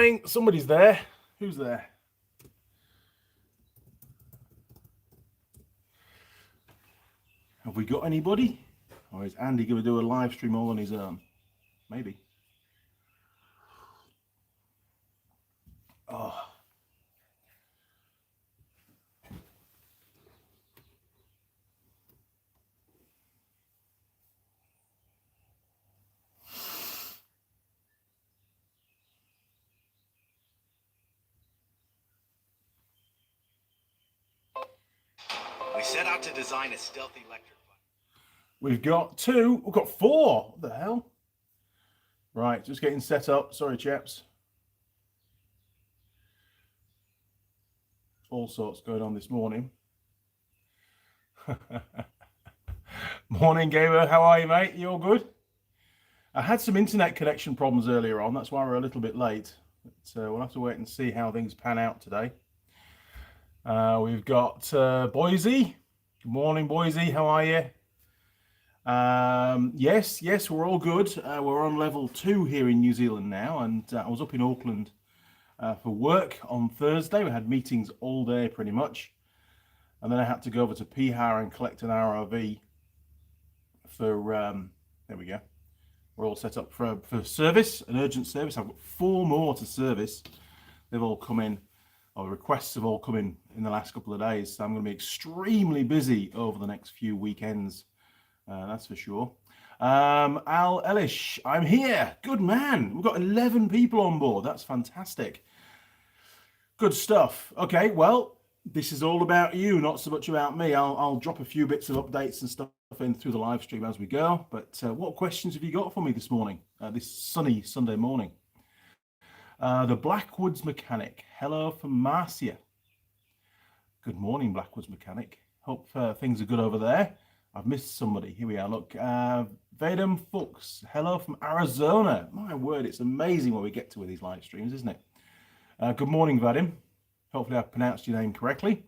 morning. Somebody's there. Who's there? Have we got anybody? Or is Andy going to do a live stream all on his own? Maybe. Oh. We set out to design a stealthy electric bike. We've got two. We've got four. What the hell? Right, just getting set up. Sorry, chaps. All sorts going on this morning. Morning, Gamer. How are you, mate? You all good? I had some internet connection problems earlier on. That's why we're a little bit late. But, we'll have to wait and see how things pan out today. We've got Boise. Good morning, Boise. How are you? Yes, we're all good. We're on level 2 here in New Zealand now, and I was up in Auckland for work on Thursday. We had meetings all day pretty much, and then I had to go over to Piha and collect an ROV for there we go. We're all set up for service, an urgent service. I've got 4 more to service. They've all come in, or requests have all come in the last couple of days, so I'm going to be extremely busy over the next few weekends. That's for sure. Al Elish, I'm here. Good man. We've got 11 people on board. That's fantastic. Good stuff. Okay, well, this is all about you, not so much about me. I'll drop a few bits of updates and stuff in through the live stream as we go. But what questions have you got for me this morning, this sunny Sunday morning? The Blackwoods Mechanic. Hello from Marcia. Good morning, Blackwoods Mechanic. Hope things are good over there. I've missed somebody. Here we are. Look, Vadem Fuchs. Hello from Arizona. My word, it's amazing what we get to with these live streams, isn't it? Good morning, Vadim. Hopefully I've pronounced your name correctly.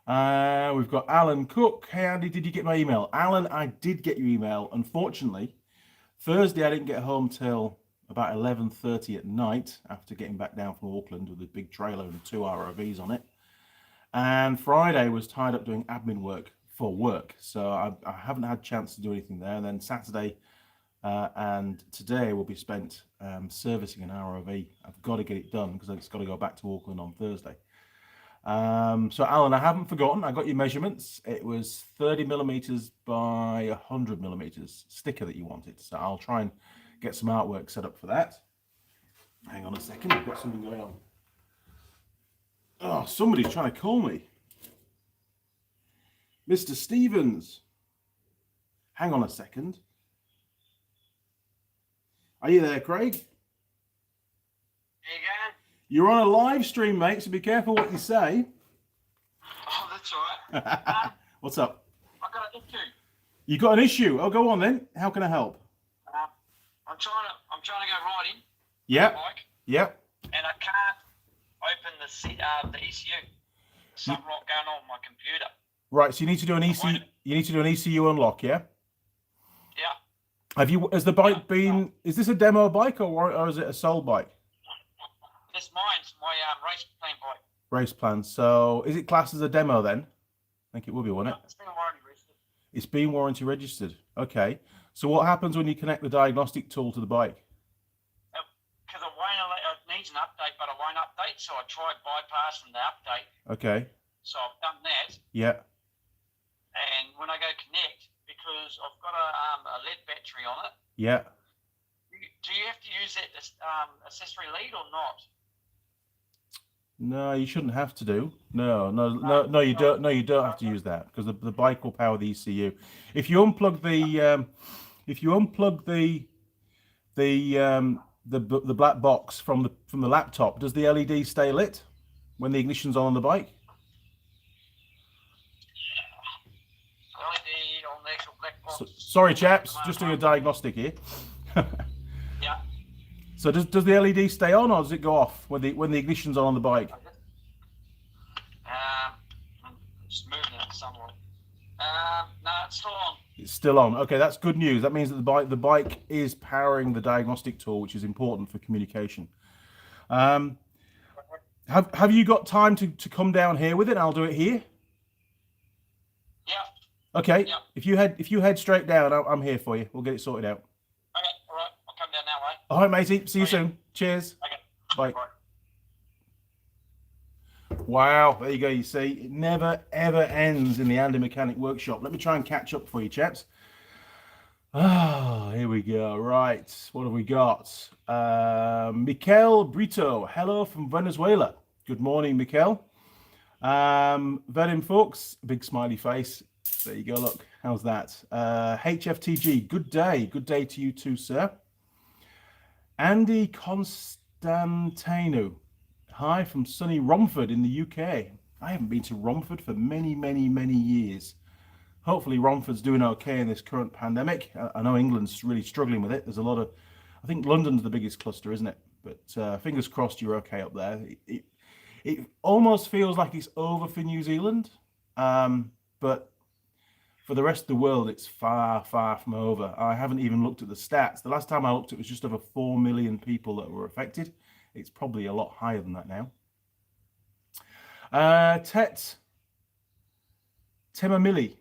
We've got Alan Cook. Hey, Andy, did you get my email? Alan, I did get your email. Unfortunately, Thursday I didn't get home till about 11:30 at night after getting back down from Auckland with a big trailer and 2 ROVs on it. And Friday was tied up doing admin work for work, so I haven't had a chance to do anything there. And then Saturday and today will be spent servicing an ROV. I've got to get it done because it's got to go back to Auckland on Thursday. So Alan, I haven't forgotten. I got your measurements. It was 30 millimeters by 100 millimeters sticker that you wanted. So I'll try and get some artwork set up for that. Hang on a second. I've got something going on. Oh, somebody's trying to call me. Mr. Stevens. Hang on a second. Are you there, Craig? There you go. You're on a live stream, mate, so be careful what you say. Oh, that's all right. What's up? I've got an issue. You got an issue? Oh, go on then. How can I help? I'm trying to go riding. Yeah. Bike, Yeah. and I can't open the ECU. Something wrong going on with my computer. Right. So you need to do an ECU. You need to do an ECU unlock. Yeah. Yeah. Has the bike been? Is this a demo bike or is it a sold bike? It's mine. It's my race plan bike. Race plan. So is it classed as a demo then? I think it will be, won't it? It's been warranty registered. It's been warranty registered. Okay. So what happens when you connect the diagnostic tool to the bike? Because it needs an update, but it won't update. So I tried bypassing the update. Okay. So I've done that. Yeah. And when I go connect, because I've got a lead battery on it. Yeah. Do you have to use that accessory lead or not? No, you shouldn't have to do. No, you don't. No, you don't have to use that because the bike will power the ECU. If you unplug the black box from the laptop, does the LED stay lit when the ignition's on the bike? LED on the actual black box. Sorry, chaps, just doing a diagnostic here. Yeah. So does the LED stay on or does it go off when the ignition's on the bike? Just moving it somewhat. No, it's still on. It's still on. Okay, that's good news. That means that the bike is powering the diagnostic tool, which is important for communication. Have you got time to come down here with it? I'll do it here. Yeah. Okay. Yeah. If you head straight down, I'm here for you. We'll get it sorted out. Okay. All right. I'll come down now, mate. All right, matey. See you soon. Cheers. Okay. Bye. Bye. Wow, there you go. You see, it never ever ends in the Andy Mechanic Workshop. Let me try and catch up for you, chaps. Ah, here we go. Right, what have we got? Mikel Brito, hello from Venezuela. Good morning, Mikel. Venom folks, big smiley face. There you go. Look, how's that? HFTG, good day. Good day to you too, sir. Andy Constantino. Hi from sunny Romford in the UK. I haven't been to Romford for many, many, many years. Hopefully Romford's doing okay in this current pandemic. I know England's really struggling with it. There's a lot of, I think London's the biggest cluster, isn't it? But fingers crossed you're okay up there. It almost feels like it's over for New Zealand. But for the rest of the world, it's far, far from over. I haven't even looked at the stats. The last time I looked, it was just over 4 million people that were affected. It's probably a lot higher than that now. Temamili,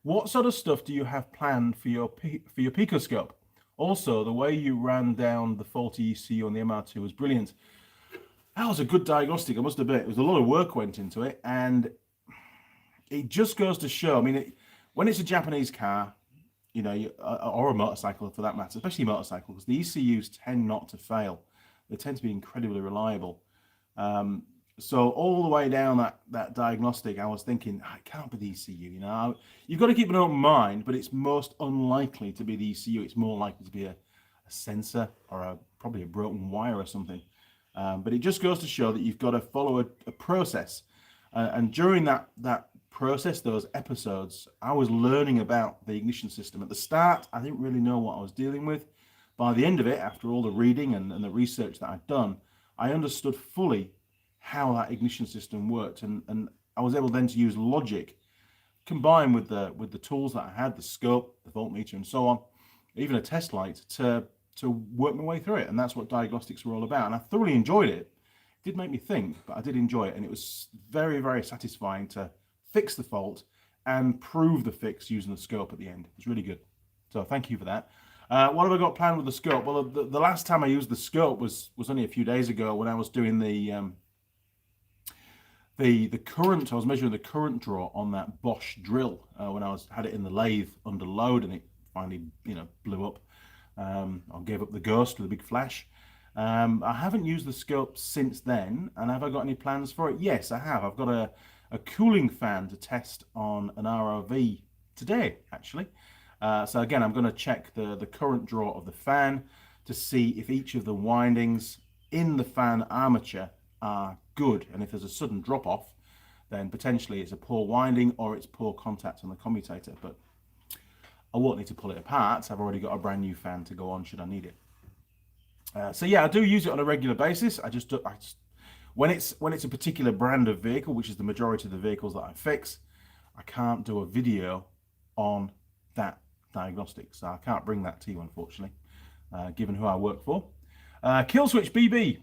what sort of stuff do you have planned for your picoscope? Also, the way you ran down the faulty ECU on the MR2 was brilliant. That was a good diagnostic, I must admit. It was a lot of work went into it, and it just goes to show. I mean, when it's a Japanese car, you know, or a motorcycle for that matter, especially motorcycle, because the ECUs tend not to fail. They tend to be incredibly reliable. So all the way down that diagnostic, I was thinking, it can't be the ECU. You know, you've got to keep an open mind, but it's most unlikely to be the ECU. It's more likely to be a sensor or probably a broken wire or something. But it just goes to show that you've got to follow a process. And during that process, those episodes, I was learning about the ignition system. At the start, I didn't really know what I was dealing with. By the end of it, after all the reading and the research that I'd done, I understood fully how that ignition system worked, and I was able then to use logic combined with the tools that I had, the scope, the voltmeter, and so on, even a test light to work my way through it. And that's what diagnostics were all about. And I thoroughly enjoyed it. It did make me think, but I did enjoy it, and it was very, very satisfying to fix the fault and prove the fix using the scope at the end. It was really good. So thank you for that. What have I got planned with the scope? Well, the last time I used the scope was only a few days ago when I was doing the current. I was measuring the current draw on that Bosch drill when I had it in the lathe under load, and it finally, you know, blew up. I gave up the ghost with a big flash. I haven't used the scope since then, and have I got any plans for it? Yes, I have. I've got a cooling fan to test on an ROV today, actually. So again, I'm going to check the current draw of the fan to see if each of the windings in the fan armature are good. And if there's a sudden drop off, then potentially it's a poor winding or it's poor contact on the commutator. But I won't need to pull it apart. I've already got a brand new fan to go on should I need it. So yeah, I do use it on a regular basis. I just when it's a particular brand of vehicle, which is the majority of the vehicles that I fix, I can't do a video on that diagnostic, so I can't bring that to you, unfortunately, given who I work for. Killswitch BB,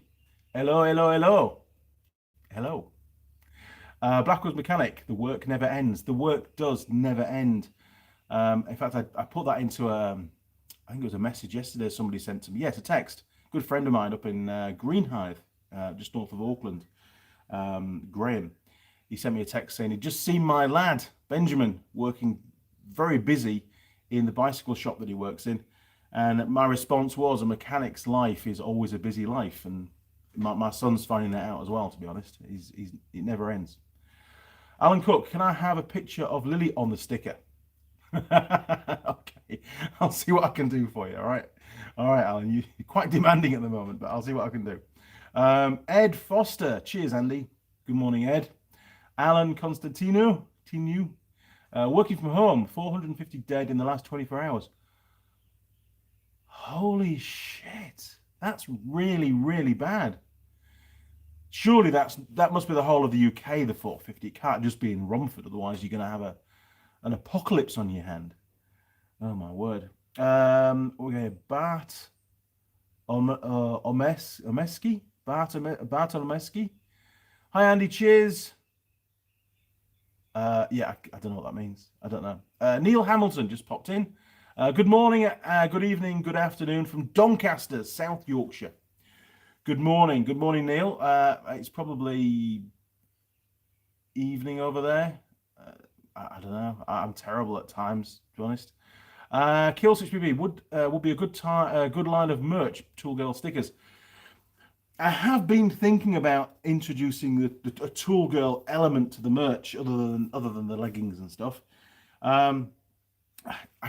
hello. Blackwoods Mechanic, the work never ends. The work does never end. In fact, I put that into I think it was a message yesterday somebody sent to me. Yes, a text. Good friend of mine up in Greenhithe, just north of Auckland, Graham. He sent me a text saying he'd just seen my lad, Benjamin, working very busy in the bicycle shop that he works in. And my response was, a mechanic's life is always a busy life. And my son's finding that out as well, to be honest. It never ends. Alan Cook, can I have a picture of Lily on the sticker? Okay, I'll see what I can do for you. All right, Alan, you're quite demanding at the moment, but I'll see what I can do. Ed Foster, cheers, Andy. Good morning, Ed. Alan Constantino, working from home, 450 dead in the last 24 hours. Holy shit, that's really, really bad. Surely that must be the whole of the UK, the 450. It can't just be in Romford, otherwise you're going to have an apocalypse on your hand. Oh my word. Okay, Bart Omeski, Bartolomeski. Hi, Andy. Cheers. Yeah, I don't know what that means. I don't know. Neil Hamilton just popped in. Good morning, good evening, good afternoon from Doncaster, South Yorkshire. Good morning, Neil. It's probably evening over there. I don't know. I'm terrible at times, to be honest. Killswitch BB would be a good line of merch. Tool Girl stickers. I have been thinking about introducing a Tool Girl element to the merch, other than the leggings and stuff. I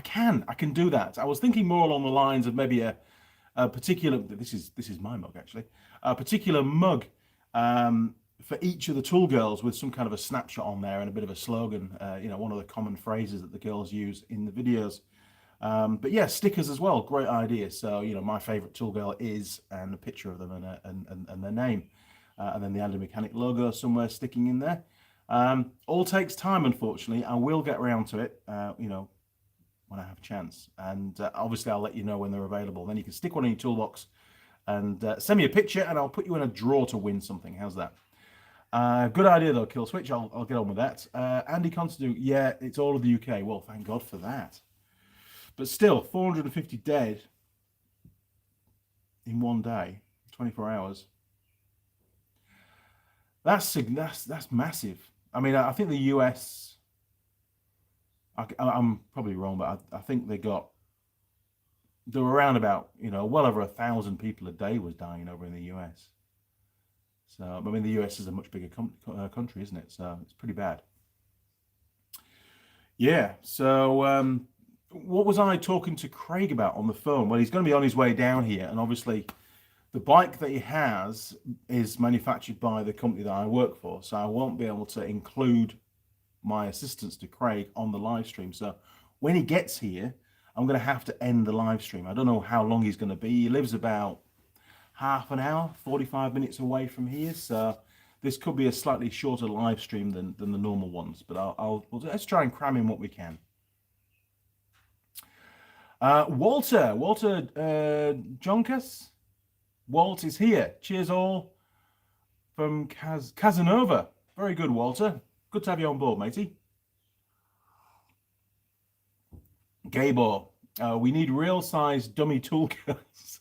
can do that. I was thinking more along the lines of maybe a particular. This is my mug actually. A particular mug for each of the Tool Girls with some kind of a snapshot on there and a bit of a slogan. One of the common phrases that the girls use in the videos. But yeah, stickers as well. Great idea. So my favourite Tool Girl is, and a picture of them and their name, and then the Andy Mechanic logo somewhere sticking in there. All takes time, unfortunately. I will get around to it. When I have a chance, and obviously I'll let you know when they're available. Then you can stick one in your toolbox and send me a picture, and I'll put you in a draw to win something. How's that? Good idea though, Killswitch. I'll get on with that. Andy Constantine, yeah, it's all of the UK. Well, thank God for that. But still, 450 dead in one day, 24 hours. That's massive. I mean, I think the US. I'm probably wrong, but I think they were around about, well over 1,000 people a day was dying over in the US. So, I mean, the US is a much bigger country, isn't it? So it's pretty bad. Yeah. So what was I talking to Craig about on the phone? Well, he's going to be on his way down here. And obviously the bike that he has is manufactured by the company that I work for. So I won't be able to include my assistance to Craig on the live stream. So when he gets here, I'm going to have to end the live stream. I don't know how long he's going to be. He lives about half an hour, 45 minutes away from here. So this could be a slightly shorter live stream than the normal ones. But let's try and cram in what we can. Walter Jonkas. Walt is here. Cheers all from Casanova. Very good, Walter. Good to have you on board, matey. Gabor, we need real-size dummy tool girls.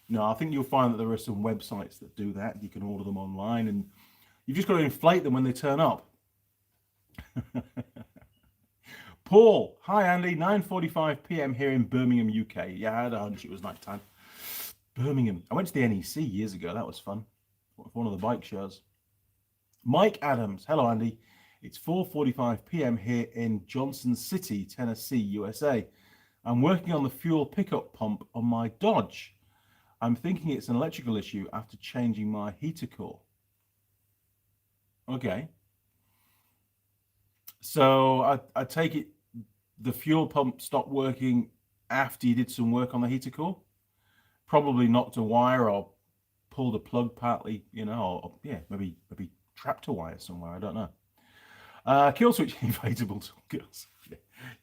No, I think you'll find that there are some websites that do that. You can order them online, and you've just got to inflate them when they turn up. Paul, hi Andy, 9:45 p.m. here in Birmingham, UK. Yeah, I had a hunch it was night time. Birmingham. I went to the NEC years ago. That was fun. One of the bike shows. Mike Adams, hello Andy. It's 4:45 p.m. here in Johnson City, Tennessee, USA. I'm working on the fuel pickup pump on my Dodge. I'm thinking it's an electrical issue after changing my heater core. Okay. So I take it the fuel pump stopped working after you did some work on the heater core? Probably knocked a wire or pulled a plug partly, or yeah, maybe trapped a wire somewhere. I don't know. Killswitch inflatable tool girls.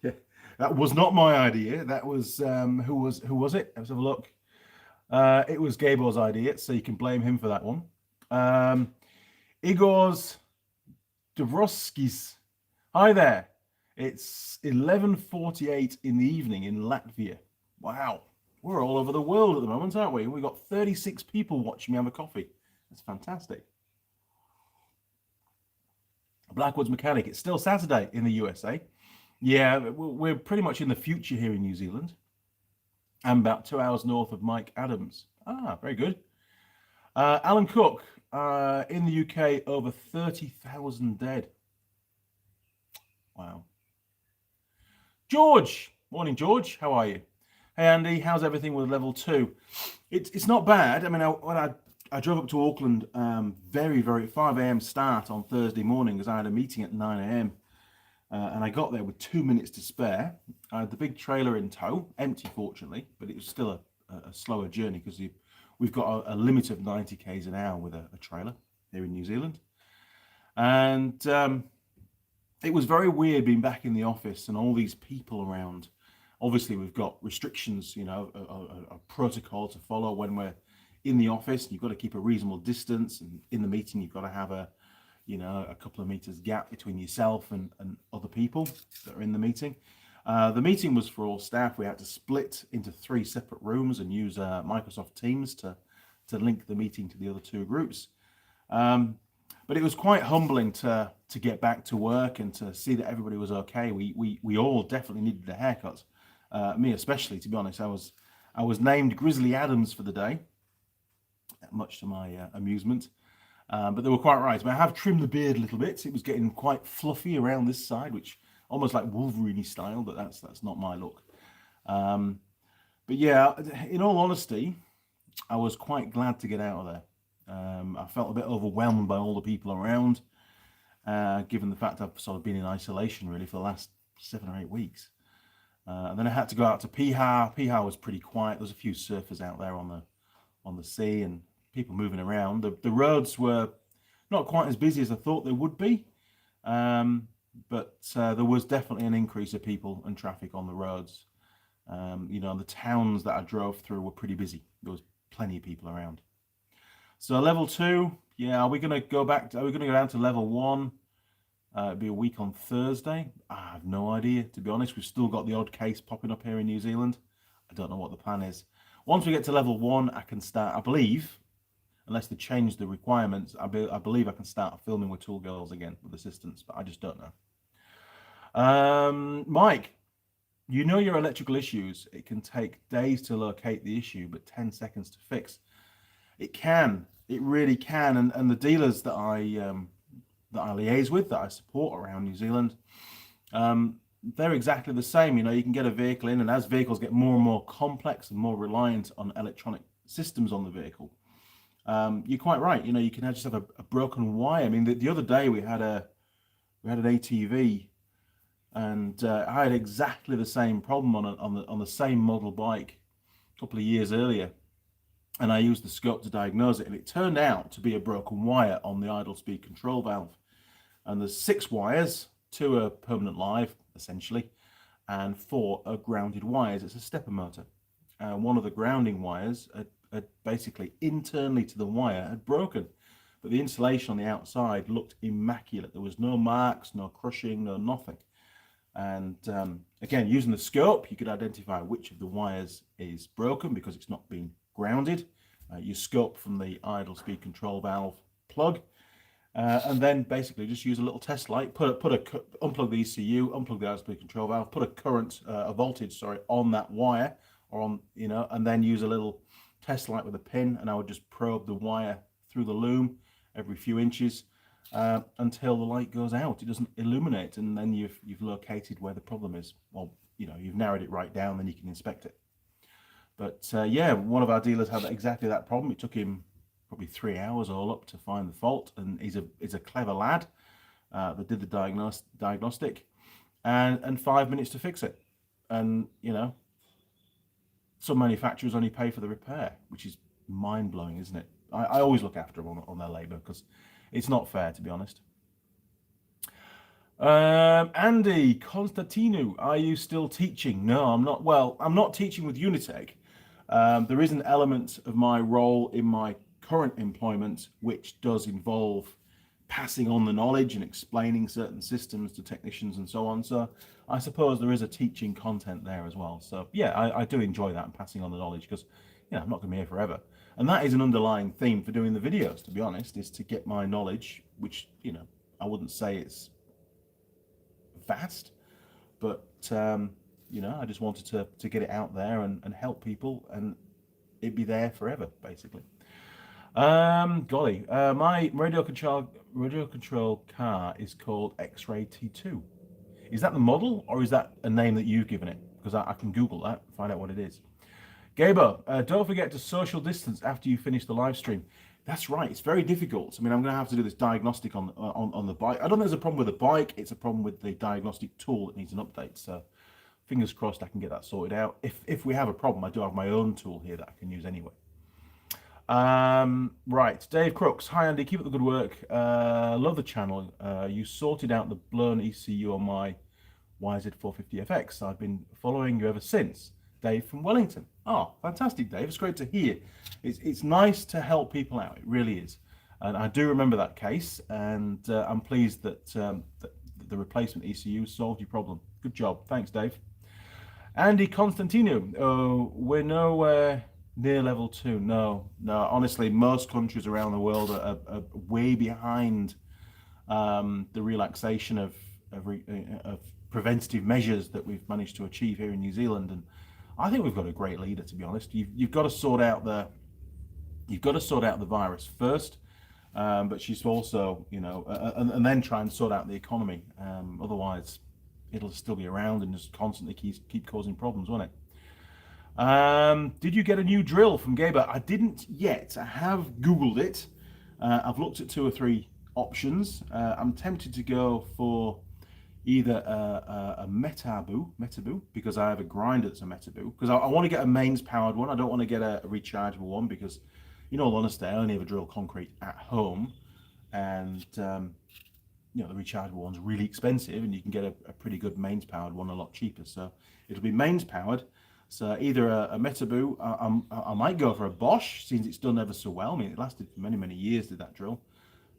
Yeah, that was not my idea. That was who was it? Let's have a look. It was Gabor's idea, so you can blame him for that one. Igor's Davroskis. Hi there. It's 11:48 in the evening in Latvia. Wow, we're all over the world at the moment, aren't we? We've got 36 people watching me have a coffee. That's fantastic. Blackwoods Mechanic. It's still Saturday in the USA. Yeah, we're pretty much in the future here in New Zealand. I'm about 2 hours north of Mike Adams. Ah, very good. Alan Cook, in the UK, over 30,000 dead. Wow. George, morning George, how are you? Hey Andy, how's everything with level 2? It's not bad. I mean, when I drove up to Auckland, very 5 a.m. start on Thursday morning because I had a meeting at 9 a.m. And I got there with 2 minutes to spare. I had the big trailer in tow, empty fortunately, but it was still a slower journey because we've got a limit of 90 k's an hour with a trailer here in New Zealand. And it was very weird being back in the office and all these people around. Obviously, we've got restrictions, a protocol to follow when we're in the office. You've got to keep a reasonable distance, and in the meeting you've got to have a couple of meters gap between yourself and other people that are in the meeting. The meeting was for all staff. We had to split into 3 separate rooms and use Microsoft Teams to link the meeting to the other 2 groups. But it was quite humbling to get back to work and to see that everybody was okay. We all definitely needed a haircut. Me especially, to be honest. I was named Grizzly Adams for the day, much to my amusement. But they were quite right. I have trimmed the beard a little bit. It was getting quite fluffy around this side, which almost like Wolverine style, but that's not my look. But yeah, in all honesty, I was quite glad to get out of there. I felt a bit overwhelmed by all the people around, given the fact I've sort of been in isolation really for the last 7 or 8 weeks. And then I had to go out to Piha. Piha was pretty quiet. There's a few surfers out there on the sea and people moving around. The roads were not quite as busy as I thought they would be, but there was definitely an increase of people and traffic on the roads. The towns that I drove through were pretty busy. There was plenty of people around. So level 2, yeah, are we going to go down to level 1? It'll be a week on Thursday. I have no idea, to be honest. We've still got the odd case popping up here in New Zealand. I don't know what the plan is. Once we get to level 1, I can start, I believe, unless they change the requirements, I believe I can start filming with Tool Girls again with assistance, but I just don't know. Mike, you know your electrical issues. It can take days to locate the issue, but 10 seconds to fix. It can. It really can. And the dealers that I liaise with, that I support around New Zealand, they're exactly the same. You can get a vehicle in, and as vehicles get more and more complex and more reliant on electronic systems on the vehicle, you're quite right. You can just have a broken wire. I mean, the other day we had an ATV, and I had exactly the same problem on the same model bike a couple of years earlier. And I used the scope to diagnose it, and it turned out to be a broken wire on the idle speed control valve. And there's 6 wires, 2 are permanent live, essentially, and 4 are grounded wires. It's a stepper motor. One of the grounding wires had basically internally to the wire had broken, but the insulation on the outside looked immaculate. There was no marks, no crushing, no nothing. And again, using the scope, you could identify which of the wires is broken because it's not been grounded. You scope from the idle speed control valve plug, and then basically just use a little test light. Unplug the ECU, unplug the idle speed control valve, put a voltage on that wire, or on and then use a little test light with a pin, and I would just probe the wire through the loom every few inches until the light goes out. It doesn't illuminate, and then you've located where the problem is. Well, you've narrowed it right down, then you can inspect it. But yeah, one of our dealers had exactly that problem. It took him probably 3 hours all up to find the fault, and he's a clever lad that did the diagnostic, and 5 minutes to fix it. And some manufacturers only pay for the repair, which is mind-blowing, isn't it? I always look after them on their labour because it's not fair, to be honest. Andy Constantino, are you still teaching? No, I'm not. Well, I'm not teaching with Unitech. There is an element of my role in my current employment which does involve passing on the knowledge and explaining certain systems to technicians and so on. So I suppose there is a teaching content there as well. So yeah, I do enjoy that and passing on the knowledge because I'm not going to be here forever. And that is an underlying theme for doing the videos, to be honest, is to get my knowledge, which, I wouldn't say it's vast, but I just wanted to get it out there and help people, and it'd be there forever, basically. My radio control car is called X-Ray T2. Is that the model, or is that a name that you've given it? Because I can Google that and find out what it is. Gabo, don't forget to social distance after you finish the live stream. That's right, it's very difficult. I mean, I'm going to have to do this diagnostic on the bike. I don't think there's a problem with the bike, it's a problem with the diagnostic tool that needs an update. So fingers crossed I can get that sorted out. If we have a problem, I do have my own tool here that I can use anyway. Right, Dave Crooks. Hi Andy, keep up the good work. Love the channel. You sorted out the blown ECU on my YZ450FX. I've been following you ever since. Dave from Wellington. Oh, fantastic, Dave. It's great to hear. It's nice to help people out. It really is. And I do remember that case, and I'm pleased that, that the replacement ECU solved your problem. Good job. Thanks, Dave. Andy Constantino, we're nowhere near level 2. No. Honestly, most countries around the world are way behind the relaxation of preventative measures that we've managed to achieve here in New Zealand. And I think we've got a great leader, to be honest. You've got to sort out the virus first, but she's also, and then try and sort out the economy. Otherwise, it'll still be around and just constantly keep causing problems, won't it? Did you get a new drill from Gaber? I didn't yet. I have Googled it. I've looked at 2 or 3 options. I'm tempted to go for either a Metabu, because I have a grinder that's a Metabu, because I want to get a mains powered one. I don't want to get a rechargeable one, because in all honesty, I only ever drill concrete at home, and the rechargeable one's really expensive, and you can get a pretty good mains powered one a lot cheaper. So it'll be mains powered. So either a Metabu, I might go for a Bosch, since it's done ever so well. I mean, it lasted for many years, did that drill.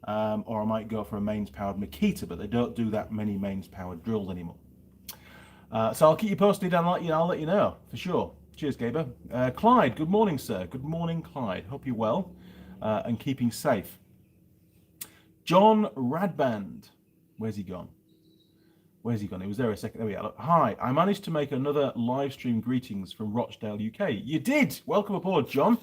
Or I might go for a mains powered Makita, but they don't do that many mains powered drills anymore. So I'll keep you posted, and I'll let you know for sure. Cheers, Gaber. Clyde, good morning, sir. Good morning, Clyde. Hope you're well and keeping safe. John Radband, where's he gone? He was there a second. There we are. Hi, I managed to make another live stream greetings from Rochdale, UK. You did. Welcome aboard, John.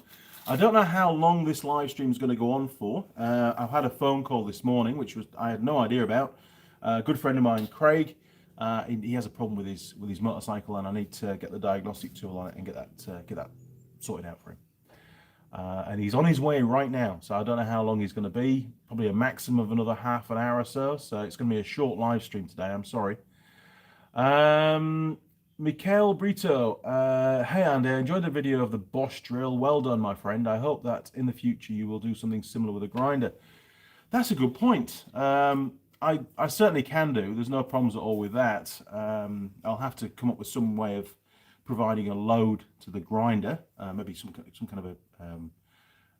I don't know how long this live stream is going to go on for. I've had a phone call this morning, which I had no idea about. A good friend of mine, Craig, he has a problem with his motorcycle, and I need to get the diagnostic tool on it and get that sorted out for him. And he's on his way right now, so I don't know how long he's going to be. Probably a maximum of another half an hour or so. So it's going to be a short live stream today. I'm sorry. Mikhail Brito, hey Andy, I enjoyed the video of the Bosch drill. Well done, my friend. I hope that in the future you will do something similar with a grinder. That's a good point. I certainly can do. There's no problems at all with that. I'll have to come up with some way of providing a load to the grinder, maybe some kind of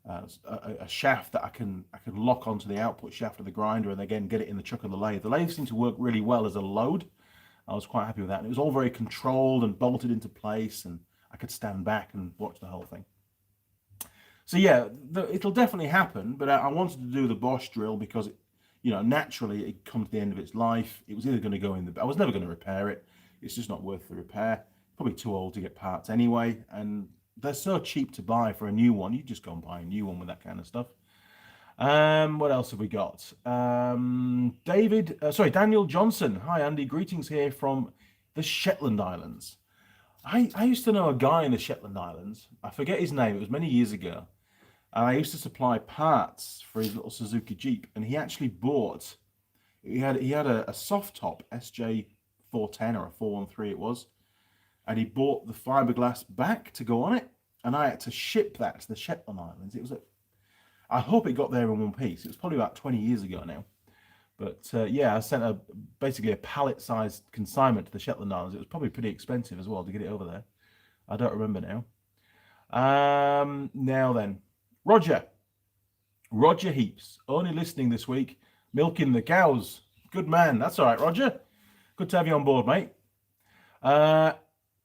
a shaft that I can lock onto the output shaft of the grinder, and again get it in the chuck of the lathe. The lathe seemed to work really well as a load. I was quite happy with that, and it was all very controlled and bolted into place, and I could stand back and watch the whole thing. So yeah, it'll definitely happen, but I wanted to do the Bosch drill because naturally it comes to the end of its life. It was either going to go in I was never going to repair it. It's just not worth the repair. Probably too old to get parts anyway, and they're so cheap to buy for a new one. You just go and buy a new one with that kind of stuff. What else have we got? Daniel Johnson. Hi, Andy. Greetings here from the Shetland Islands. I used to know a guy in the Shetland Islands. I forget his name. It was many years ago. And I used to supply parts for his little Suzuki Jeep, and he actually bought. He had a soft top SJ 410 or a 413 it was. And he bought the fiberglass back to go on it, and I had to ship that to the Shetland Islands. I hope it got there in one piece. It was probably about 20 years ago now. But yeah, I sent basically a pallet-sized consignment to the Shetland Islands. It was probably pretty expensive as well to get it over there. I don't remember now. Now then, Roger Heaps, only listening this week, milking the cows. Good man. That's all right, Roger. Good to have you on board, mate.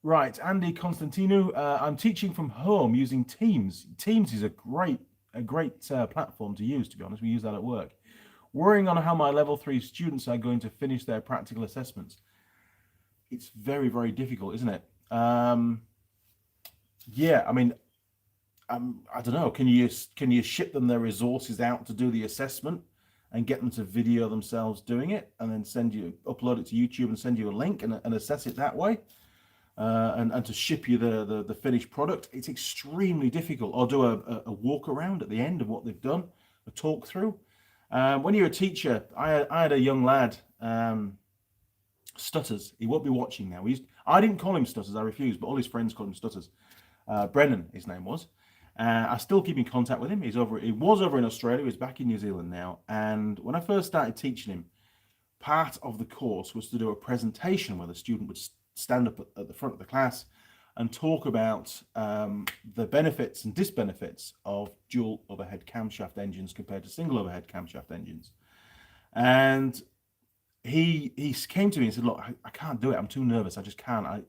Right, Andy Constantino, I'm teaching from home using Teams. Teams is a great platform to use, to be honest. We use that at work. Worrying on how my level 3 students are going to finish their practical assessments. It's very, very difficult, isn't it? Yeah, I mean, I don't know. Can you ship them their resources out to do the assessment and get them to video themselves doing it, and then upload it to YouTube and send you a link and assess it that way? And to ship you the finished product, it's extremely difficult. Or do a walk around at the end of what they've done, a talk through. When you're a teacher, I had a young lad, Stutters. He won't be watching now. I didn't call him Stutters, I refused, but all his friends called him Stutters. Brennan, his name was. I still keep in contact with him. He was over in Australia. He's back in New Zealand now. And when I first started teaching him, part of the course was to do a presentation where the student would stand up at the front of the class and talk about the benefits and disbenefits of dual overhead camshaft engines compared to single overhead camshaft engines. And he came to me and said, look, I can't do it. I'm too nervous. I just can't. I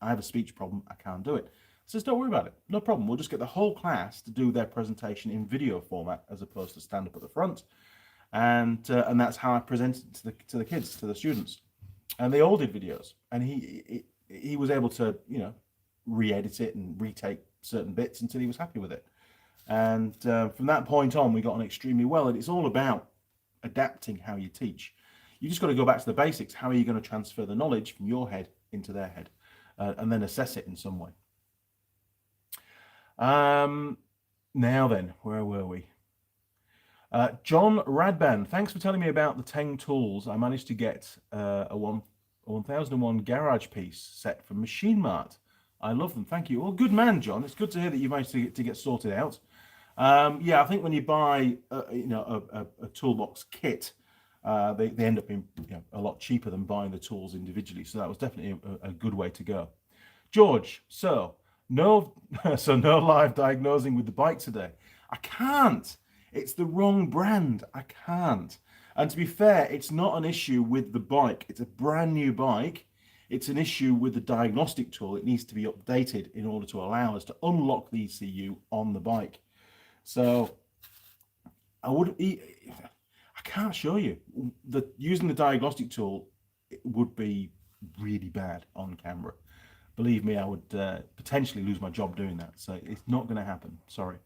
have a speech problem. I can't do it. I says, don't worry about it. No problem. We'll just get the whole class to do their presentation in video format as opposed to stand up at the front. And that's how I presented to the kids, to the students. And they all did videos. And he was able to, you know, re-edit it and retake certain bits until he was happy with it. And from that point on, we got on extremely well. And it's all about adapting how you teach. You just got to go back to the basics. How are you going to transfer the knowledge from your head into their head and then assess it in some way? Now then, where were we? John Radban, thanks for telling me about the Teng tools. I managed to get a 1001 garage piece set from Machine Mart. I love them. Thank you. Well, good man, John. It's good to hear that you managed to get sorted out. Yeah, I think when you buy a toolbox kit, they end up being a lot cheaper than buying the tools individually. So that was definitely a good way to go. George, so no live diagnosing with the bike today. I can't. It's the wrong brand. I can't. And to be fair, it's not an issue with the bike. It's a brand new bike. It's an issue with the diagnostic tool. It needs to be updated in order to allow us to unlock the ECU on the bike. So I can't show you. Using the diagnostic tool, it would be really bad on camera. Believe me, I would potentially lose my job doing that. So it's not going to happen. Sorry.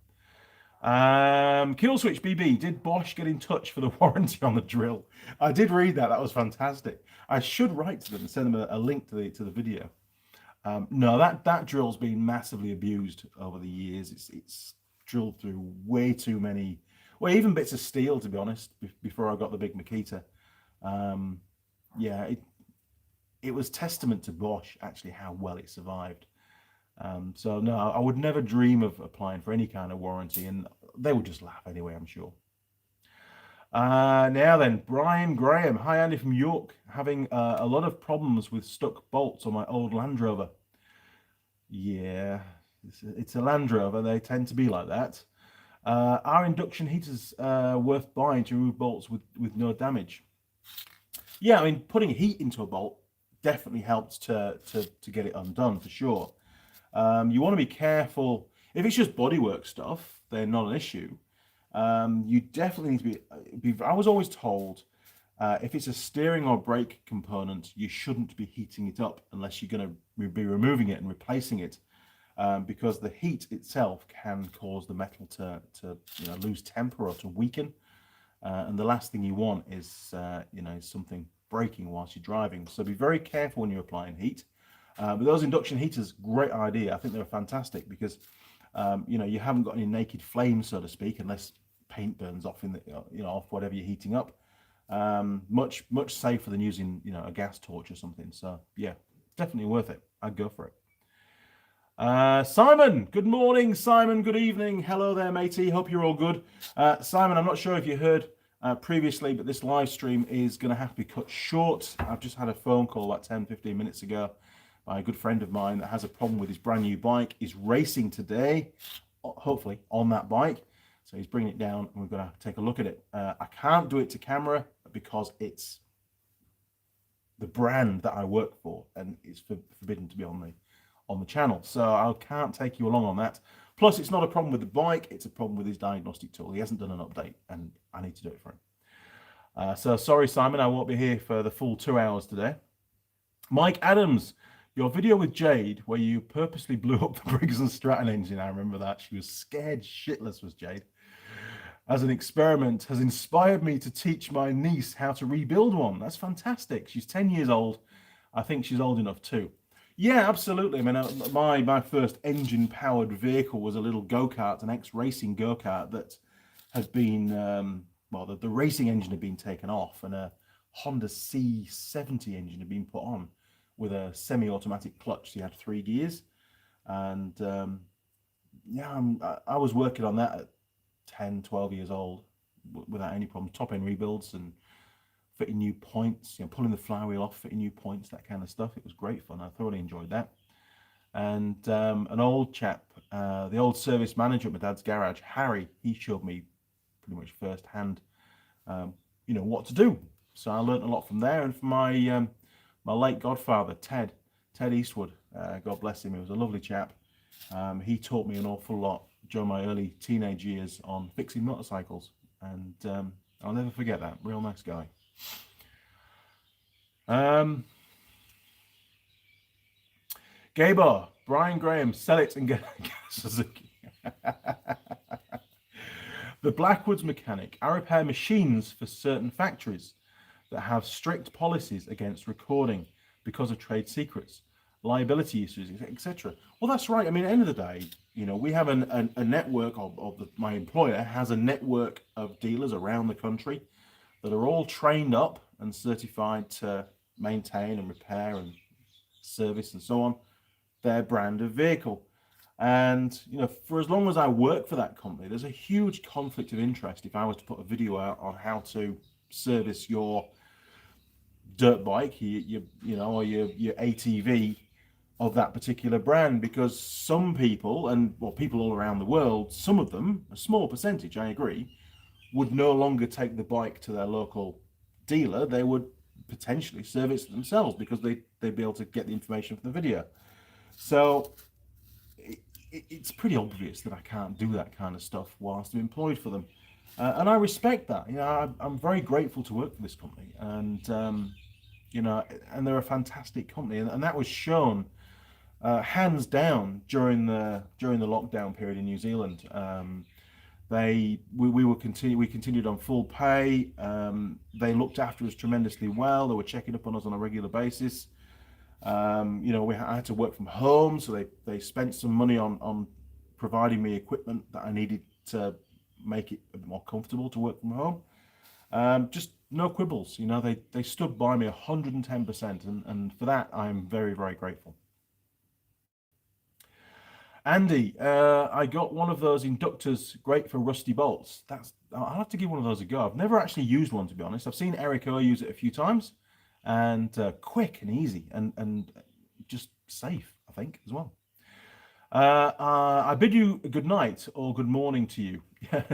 Killswitch BB, did Bosch get in touch for the warranty on the drill? I did read that. That was fantastic. I should write to them and send them a link to the video. No, that drill's been massively abused over the years. It's drilled through way too many, well, even bits of steel, to be honest, before I got the big Makita. Yeah, it was testament to Bosch, actually, how well it survived. So no, I would never dream of applying for any kind of warranty, and they would just laugh anyway, I'm sure. Now then, Brian Graham. Hi, Andy from York. Having a lot of problems with stuck bolts on my old Land Rover. Yeah, it's a Land Rover. They tend to be like that. Are induction heaters worth buying to remove bolts with no damage? Yeah, I mean, putting heat into a bolt definitely helps to get it undone, for sure. You want to be careful. If it's just bodywork stuff, then not an issue. You definitely need to be I was always told if it's a steering or brake component, you shouldn't be heating it up unless you're going to be removing it and replacing it, because the heat itself can cause the metal to lose temper or to weaken, and the last thing you want is something breaking whilst you're driving. So be very careful when you're applying heat. But those induction heaters, great idea. I think they're fantastic because you haven't got any naked flame, so to speak, unless paint burns off off whatever you're heating up. Much safer than using a gas torch or something. So yeah, definitely worth it. I'd go for it. Simon, good morning. Simon, good evening. Hello there, matey. Hope you're all good. Simon, I'm not sure if you heard previously, but this live stream is going to have to be cut short. I've just had a phone call like 10-15 minutes ago by a good friend of mine that has a problem with his brand new bike. He's racing today, hopefully on that bike. So he's bringing it down and we're going to take a look at it. I can't do it to camera because it's the brand that I work for and it's forbidden to be on the channel. So I can't take you along on that. Plus, it's not a problem with the bike. It's a problem with his diagnostic tool. He hasn't done an update and I need to do it for him. So sorry, Simon, I won't be here for the full 2 hours today. Mike Adams. Your video with Jade, where you purposely blew up the Briggs & Stratton engine, I remember that. She was scared shitless, was Jade. As an experiment, has inspired me to teach my niece how to rebuild one. That's fantastic. She's 10 years old. I think she's old enough too. Yeah, absolutely. I mean, my first engine-powered vehicle was a little go-kart, an ex-racing go-kart that had been, the racing engine had been taken off and a Honda C70 engine had been put on with a semi-automatic clutch. So you had 3 gears. And I was working on that at 10, 12 years old without any problems. Top-end rebuilds and fitting new points, pulling the flywheel off, fitting new points, that kind of stuff. It was great fun. I thoroughly enjoyed that. And an old chap, the old service manager at my dad's garage, Harry, he showed me pretty much firsthand, what to do. So I learned a lot from there, and from my my late godfather, Ted Eastwood, God bless him, he was a lovely chap. He taught me an awful lot during my early teenage years on fixing motorcycles, and I'll never forget that. Real nice guy. Gabor, Brian Graham, sell it and get Suzuki. The Blackwoods mechanic. I repair machines for certain factories that have strict policies against recording because of trade secrets, liability issues, etc. Well, that's right. I mean, at the end of the day, we have a network my employer has a network of dealers around the country that are all trained up and certified to maintain and repair and service and so on their brand of vehicle. And for as long as I work for that company, there's a huge conflict of interest if I was to put a video out on how to service your dirt bike, or your ATV of that particular brand, because some people, people all around the world, some of them, a small percentage, I agree, would no longer take the bike to their local dealer. They would potentially service it themselves because they'd be able to get the information from the video. So it's pretty obvious that I can't do that kind of stuff whilst I'm employed for them, and I respect that. I'm very grateful to work for this company, and and they're a fantastic company, and that was shown hands down during the lockdown period in New Zealand. We continued on full pay. They looked after us tremendously well. They were checking up on us on a regular basis. I had to work from home, so they spent some money on providing me equipment that I needed to make it a bit more comfortable to work from home. Just no quibbles. They stood by me 110%, and for that I'm very, very grateful. Andy, I got one of those inductors, great for rusty bolts. I'll have to give one of those a go. I've never actually used one, to be honest. I've seen Eric O use it a few times, and quick and easy and just safe, I think, as well. I bid you a good night or good morning to you.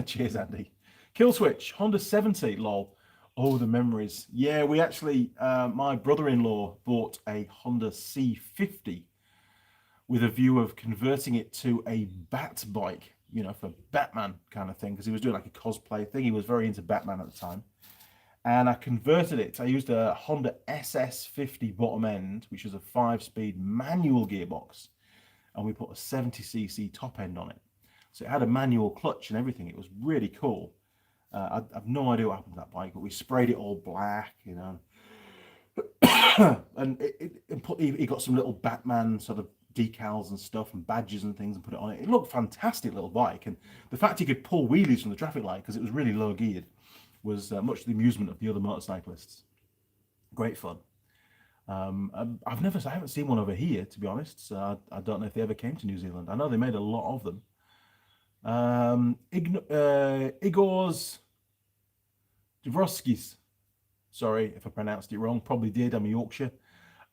Cheers, Andy. Kill switch, Honda 70, lol. Oh, the memories. Yeah, we actually, my brother-in-law bought a Honda C50 with a view of converting it to a bat bike, for Batman kind of thing, because he was doing like a cosplay thing. He was very into Batman at the time. And I converted it. I used a Honda SS50 bottom end, which is a 5-speed manual gearbox, and we put a 70cc top end on it. So it had a manual clutch and everything. It was really cool. I've no idea what happened to that bike, but we sprayed it all black, and he got some little Batman sort of decals and stuff and badges and things and put it on it. It looked fantastic little bike, and the fact he could pull wheelies from the traffic light because it was really low geared was much to the amusement of the other motorcyclists. Great fun. I haven't seen one over here, to be honest, so I don't know if they ever came to New Zealand. I know they made a lot of them. Igor's Dvoskis, sorry if I pronounced it wrong, probably did, I'm a Yorkshire.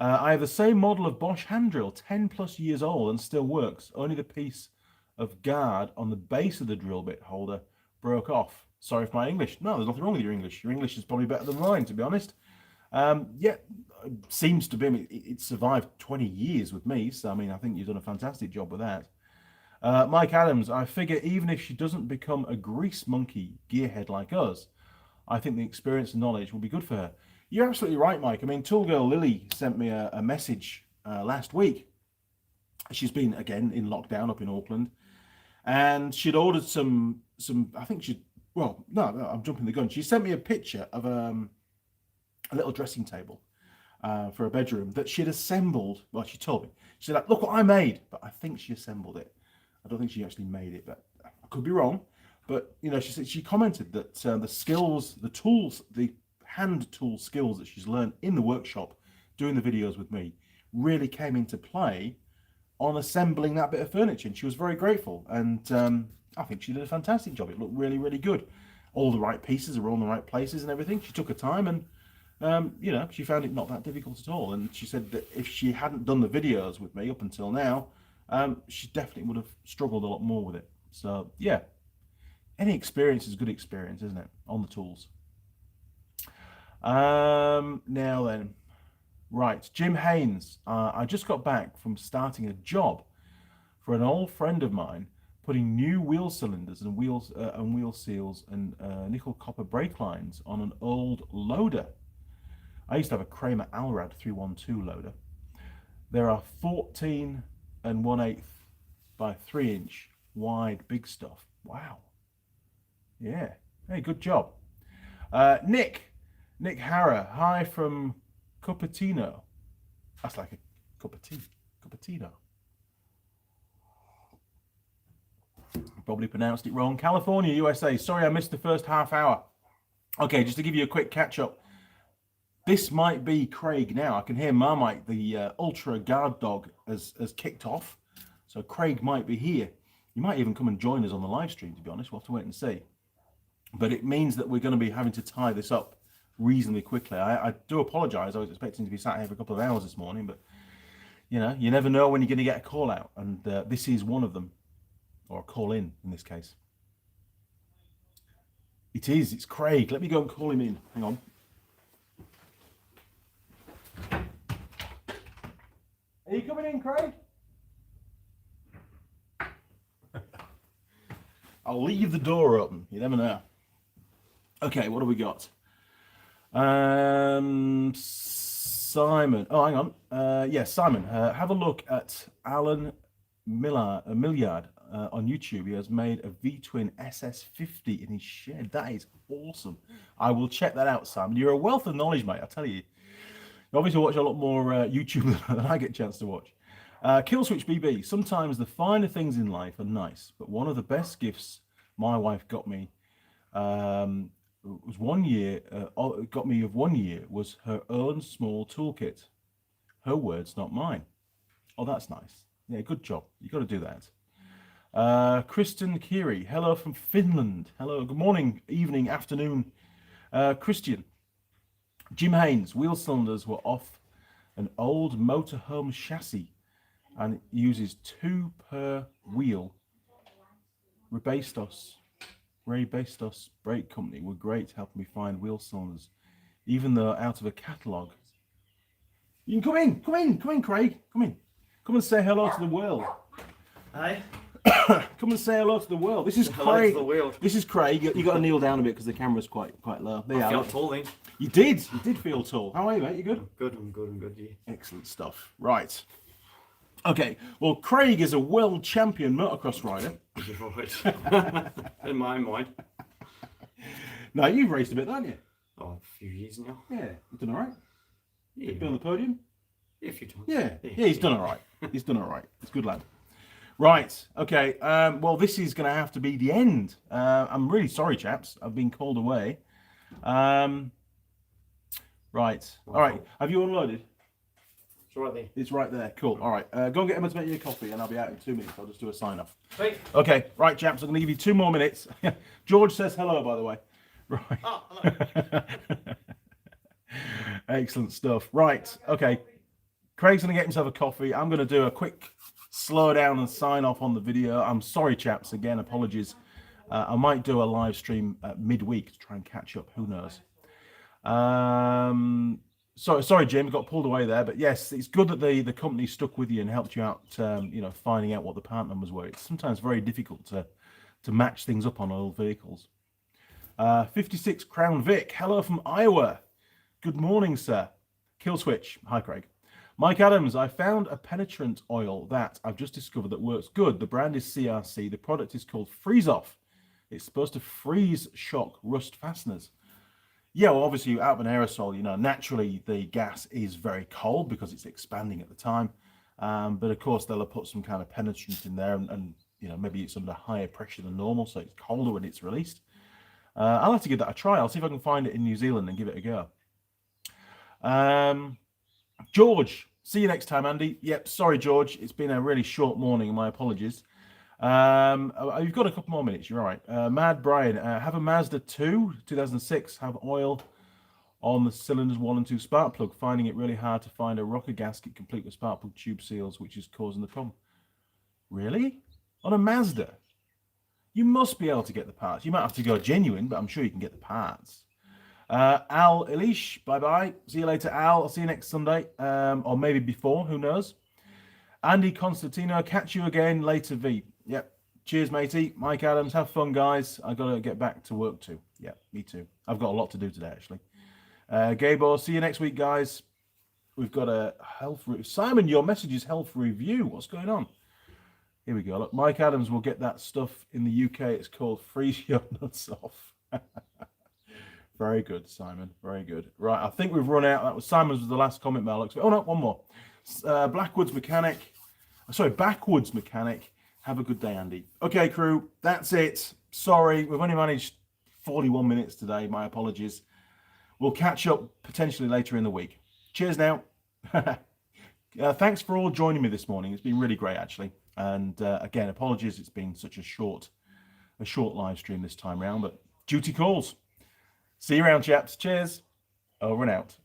I have the same model of Bosch hand drill, 10 plus years old and still works. Only the piece of guard on the base of the drill bit holder broke off. Sorry for my English. No, there's nothing wrong with your English. Your English is probably better than mine, to be honest. Yeah, seems to be. I mean, it survived 20 years with me, so I mean, I think you've done a fantastic job with that. Mike Adams, I figure even if she doesn't become a grease monkey gearhead like us, I think the experience and knowledge will be good for her. You're absolutely right, Mike. I mean, Tool Girl Lilli sent me a message last week. She's been, again, in lockdown up in Auckland, and she'd ordered some. I think she'd. Well, no, I'm jumping the gun. She sent me a picture of a little dressing table for a bedroom that she'd assembled. Well, she told me. She said, "Look what I made," but I think she assembled it. I don't think she actually made it, but I could be wrong. But she said, she commented that the skills, the tools, the hand tool skills that she's learned in the workshop doing the videos with me really came into play on assembling that bit of furniture, and she was very grateful. And I think she did a fantastic job. It looked really, really good. All the right pieces are all in the right places and everything. She took her time, and she found it not that difficult at all. And she said that if she hadn't done the videos with me up until now, she definitely would have struggled a lot more with it. So yeah, any experience is good experience, isn't it, on the tools? Now then, right, Jim Haynes. I just got back from starting a job for an old friend of mine, putting new wheel cylinders and wheel seals and nickel copper brake lines on an old loader. I used to have a Kramer Allrad 312 loader. There are 14 1/8 by 3 inch wide big stuff. Wow. Yeah. Hey, good job. Nick Harrer. Hi from Cupertino. That's like a cup of tea. Cupertino. Probably pronounced it wrong. California, USA. Sorry, I missed the first half hour. Okay, just to give you a quick catch up. This might be Craig now. I can hear Marmite, the ultra guard dog, has kicked off. So Craig might be here. You might even come and join us on the live stream, to be honest. We'll have to wait and see. But it means that we're going to be having to tie this up reasonably quickly. I do apologise. I was expecting to be sat here for a couple of hours this morning, but you know, you never know when you're going to get a call out, and this is one of them, or a call in this case. It is. It's Craig. Let me go and call him in. Hang on. Are you coming in, Craig? I'll leave the door open. You never know. Okay, what do we got? Simon. Oh, hang on. Yes, Simon. Have a look at Alan Milliard on YouTube. He has made a V-twin SS50 in his shed. That is awesome. I will check that out, Simon. You're a wealth of knowledge, mate. I tell you. You obviously watch a lot more YouTube than I get a chance to watch. Killswitch BB. Sometimes the finer things in life are nice, but one of the best gifts my wife got me was 1 year. Got me of 1 year was her own small toolkit. Her words, not mine. Oh, that's nice. Yeah, good job. You got to do that. Kristen Kiri. Hello from Finland. Hello. Good morning, evening, afternoon, Christian. Jim Haynes, wheel cylinders were off an old motorhome chassis and it uses 2 per wheel. Ray Bastos Brake Company were great helping me find wheel cylinders, even though out of a catalogue. You can come in, Craig, come in. Come and say hello to the world. Hi. Come and say hello to the world. This is Craig. This is Craig. You got to kneel down a bit because the camera's quite low. There you I are. felt tall then. You did feel tall. How are you, mate? You good? I'm good, yeah. Excellent stuff. Right. Okay. Well, Craig is a world champion motocross rider. Right. In my mind. No, you've raced a bit, haven't you? Oh, a few years now. Yeah. You've done all right? Yeah. Been on the podium? Yeah, a few times. Yeah, he's done all right. He's done all right. He's a good lad. Right. Okay. Well, this is going to have to be the end. I'm really sorry, chaps. I've been called away. Right. All right. Have you unloaded? It's right there. It's right there. Cool. All right. Go and get Emma to make you a coffee, and I'll be out in 2 minutes. I'll just do a sign off. Hey. Okay. Right, chaps. I'm going to give you 2 more minutes. George says hello, by the way. Right. Oh, hello. Excellent stuff. Right. Okay. Craig's going to get himself a coffee. I'm going to do a quick slow down and sign off on the video. I'm sorry, chaps. Again, apologies. I might do a live stream midweek to try and catch up. Who knows? Sorry, Jim, got pulled away there. But yes, it's good that the company stuck with you and helped you out. Finding out what the part numbers were. It's sometimes very difficult to match things up on old vehicles. 56 Crown Vic. Hello from Iowa. Good morning, sir. Killswitch. Hi, Craig. Mike Adams, I found a penetrant oil that I've just discovered that works good. The brand is CRC. The product is called Freeze Off. It's supposed to freeze shock rust fasteners. Yeah, well, obviously, out of an aerosol, naturally the gas is very cold because it's expanding at the time. But of course, they'll have put some kind of penetrant in there and maybe it's under higher pressure than normal, so it's colder when it's released. I'll have to give that a try. I'll see if I can find it in New Zealand and give it a go. George, see you next time, Andy. Yep, sorry, George. It's been a really short morning. My apologies. You've got a couple more minutes. You're all right. Mad Brian, have a Mazda 2, 2006. Have oil on the cylinders 1 and 2 spark plug. Finding it really hard to find a rocker gasket complete with spark plug tube seals, which is causing the problem. Really? On a Mazda? You must be able to get the parts. You might have to go genuine, but I'm sure you can get the parts. Al Elish, bye-bye. See you later, Al. I'll see you next Sunday. Or maybe before, who knows? Andy Constantino, catch you again later, V. Yep. Cheers, matey. Mike Adams, have fun, guys. I got to get back to work too. Yeah, me too. I've got a lot to do today, actually. Gabor, see you next week, guys. We've got a health review. Simon, your message is health review. What's going on? Here we go. Look, Mike Adams will get that stuff in the UK. It's called Freeze Your Nuts Off. Very good, Simon. Very good. Right, I think we've run out. That was Simon's was the last comment, Alex. Oh, no, one more. Backwoods Mechanic. Have a good day, Andy. Okay, crew, that's it. Sorry, we've only managed 41 minutes today. My apologies. We'll catch up potentially later in the week. Cheers now. Thanks for all joining me this morning. It's been really great, actually. And again, apologies. It's been such a short live stream this time around, but duty calls. See you around, chaps. Cheers. Over and out.